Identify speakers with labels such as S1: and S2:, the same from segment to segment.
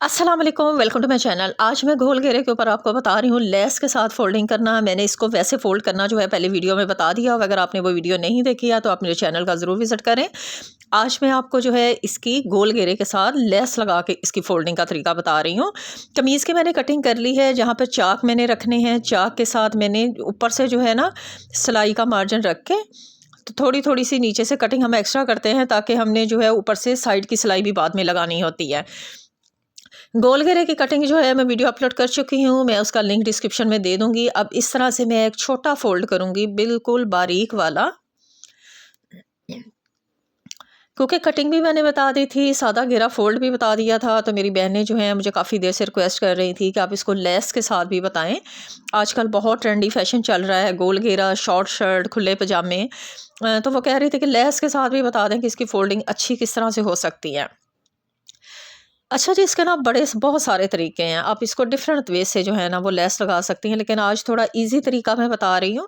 S1: अस्सलाम वालेकुम, welcome to my channel. आज मैं गोल घेरे के ऊपर आपको बता रही हूँ लेस के साथ फोल्डिंग करना। मैंने इसको वैसे फोल्ड करना जो है पहले वीडियो में बता दिया। अगर आपने वो वीडियो नहीं देखी है तो आप मेरे चैनल का ज़रूर विज़िट करें। आज मैं आपको जो है इसकी गोल घेरे के साथ लेस लगा के इसकी फोल्डिंग का तरीका बता रही हूँ। कमीज़ की मैंने कटिंग कर ली है। जहाँ पर चाक मैंने रखने हैं, चाक के साथ मैंने ऊपर से जो है ना सिलाई का मार्जिन रख के तो थोड़ी थोड़ी सी नीचे से कटिंग हम एक्स्ट्रा करते हैं, ताकि हमने जो है ऊपर से साइड की सिलाई भी बाद में लगानी होती है। गोल घेरे की कटिंग जो है मैं वीडियो अपलोड कर चुकी हूँ, मैं उसका लिंक डिस्क्रिप्शन में दे दूँगी। अब इस तरह से मैं एक छोटा फ़ोल्ड करूँगी, बिल्कुल बारीक वाला, क्योंकि कटिंग भी मैंने बता दी थी, सादा घेरा फ़ोल्ड भी बता दिया था। तो मेरी बहनें जो हैं मुझे काफ़ी देर से रिक्वेस्ट कर रही थी कि आप इसको लेस के साथ भी बताएँ। आजकल बहुत ट्रेंडी फ़ैशन चल रहा है, गोल घेरा, शॉर्ट शर्ट, खुले पजामे। तो वो कह रही थी कि लेस के साथ भी बता दें कि इसकी फ़ोल्डिंग अच्छी किस तरह से हो सकती है। अच्छा जी, इसके ना बड़े बहुत सारे तरीके हैं। आप इसको डिफरेंट वे से जो है ना वो लेस लगा सकती हैं, लेकिन आज थोड़ा इजी तरीका मैं बता रही हूँ।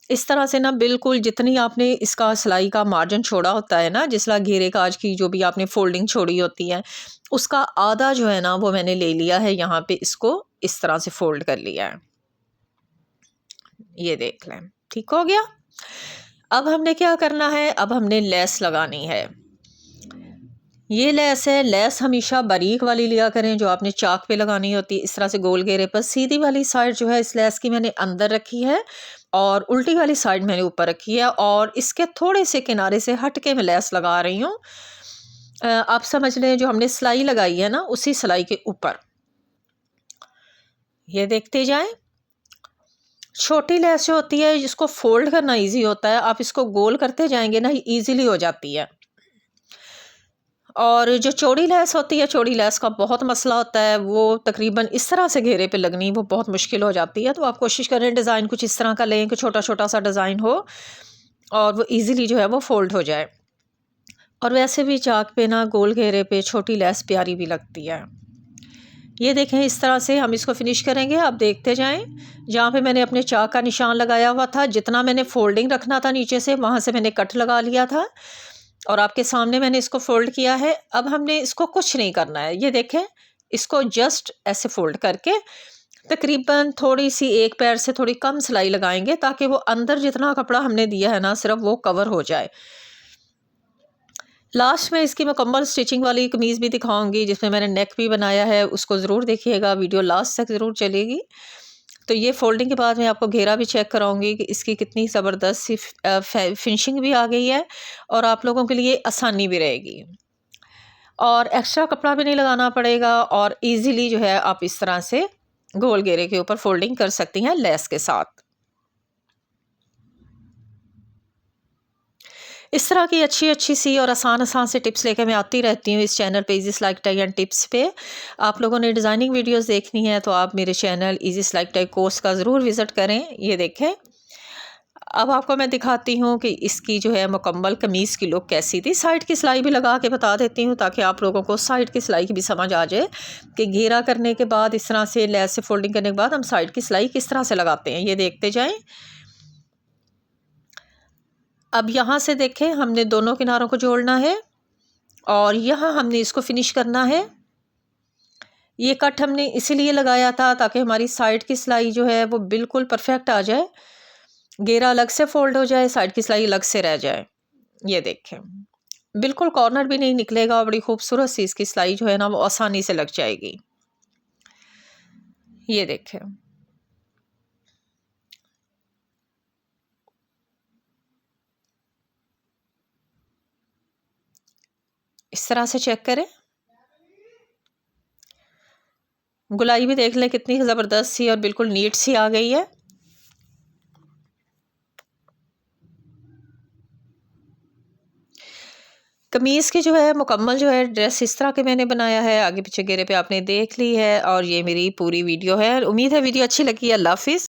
S1: इस तरह से ना बिल्कुल जितनी आपने इसका सिलाई का मार्जिन छोड़ा होता है ना, जिसला घेरे का आज की जो भी आपने फोल्डिंग छोड़ी होती है, उसका आधा जो है ना वो मैंने ले लिया है। यहाँ पे इसको इस तरह से फोल्ड कर लिया है। ये देख लें, ठीक हो गया। अब हमने क्या करना है, अब हमने लेस लगानी है। ये लेस है, लेस हमेशा बारीक वाली लिया करें जो आपने चाक पे लगानी होती है। इस तरह से गोल घेरे पर सीधी वाली साइड जो है इस लेस की मैंने अंदर रखी है और उल्टी वाली साइड मैंने ऊपर रखी है, और इसके थोड़े से किनारे से हट के मैं लेस लगा रही हूँ। आप समझ लें जो हमने सिलाई लगाई है ना उसी सिलाई के ऊपर। ये देखते जाएं। छोटी लेस जो होती है जिसको फोल्ड करना ईजी होता है, आप इसको गोल करते जाएंगे ना ईजिली हो जाती है। और जो चौड़ी लेस होती है, चौड़ी लेस का बहुत मसला होता है, वो तकरीबन इस तरह से घेरे पे लगनी वो बहुत मुश्किल हो जाती है। तो आप कोशिश करें डिज़ाइन कुछ इस तरह का लें कि छोटा छोटा सा डिज़ाइन हो और वो इजीली जो है वो फोल्ड हो जाए। और वैसे भी चाक पे ना गोल घेरे पे छोटी लेस प्यारी भी लगती है। ये देखें, इस तरह से हम इसको फिनिश करेंगे। आप देखते जाएं। जहाँ पे मैंने अपने चाक का निशान लगाया हुआ था, जितना मैंने फोल्डिंग रखना था नीचे से, वहाँ से मैंने कट लगा लिया था और आपके सामने मैंने इसको फोल्ड किया है। अब हमने इसको कुछ नहीं करना है। ये देखें, इसको जस्ट ऐसे फोल्ड करके तकरीबन थोड़ी सी एक पैर से थोड़ी कम सिलाई लगाएंगे, ताकि वो अंदर जितना कपड़ा हमने दिया है ना सिर्फ वो कवर हो जाए। लास्ट में इसकी मुकम्मल स्टिचिंग वाली कमीज़ भी दिखाऊंगी, जिसमें मैंने नेक भी बनाया है। उसको ज़रूर देखिएगा, वीडियो लास्ट तक ज़रूर चलेगी। तो ये फोल्डिंग के बाद मैं आपको घेरा भी चेक कराऊंगी कि इसकी कितनी ज़बरदस्त सी फिनिशिंग भी आ गई है और आप लोगों के लिए आसानी भी रहेगी, और एक्स्ट्रा कपड़ा भी नहीं लगाना पड़ेगा, और इजीली जो है आप इस तरह से गोल घेरे के ऊपर फोल्डिंग कर सकती हैं लेस के साथ। इस तरह की अच्छी अच्छी सी और आसान आसान से टिप्स लेकर मैं आती रहती हूँ इस चैनल पे, इजी स्लाइक टाई एंड टिप्स पे। आप लोगों ने डिज़ाइनिंग वीडियोस देखनी है तो आप मेरे चैनल इजी स्लाइक टाई कोर्स का ज़रूर विज़िट करें। ये देखें, अब आपको मैं दिखाती हूँ कि इसकी जो है मुकम्मल कमीज़ की लुक कैसी थी। साइड की सिलाई भी लगा के बता देती हूँ, ताकि आप लोगों को साइड की सिलाई की भी समझ आ जाए कि घेरा करने के बाद इस तरह से लेस से फोल्डिंग करने के बाद हम साइड की सिलाई किस तरह से लगाते हैं। ये देखते जाएँ। अब यहाँ से देखें, हमने दोनों किनारों को जोड़ना है और यहाँ हमने इसको फिनिश करना है। ये कट हमने इसीलिए लगाया था ताकि हमारी साइड की सिलाई जो है वो बिल्कुल परफेक्ट आ जाए, घेरा अलग से फोल्ड हो जाए, साइड की सिलाई अलग से रह जाए। ये देखें, बिल्कुल कॉर्नर भी नहीं निकलेगा, बड़ी खूबसूरत सी इसकी सिलाई जो है ना वो आसानी से लग जाएगी। ये देखें, इस तरह से चेक करें। गुलाई भी देख लें कितनी ज़बरदस्त सी और बिल्कुल नीट सी आ गई है। कमीज़ की जो है मुकम्मल जो है ड्रेस इस तरह के मैंने बनाया है। आगे पीछे घेरे पे आपने देख ली है और ये मेरी पूरी वीडियो है। उम्मीद है वीडियो अच्छी लगी है। अल्लाह हाफ़िज़।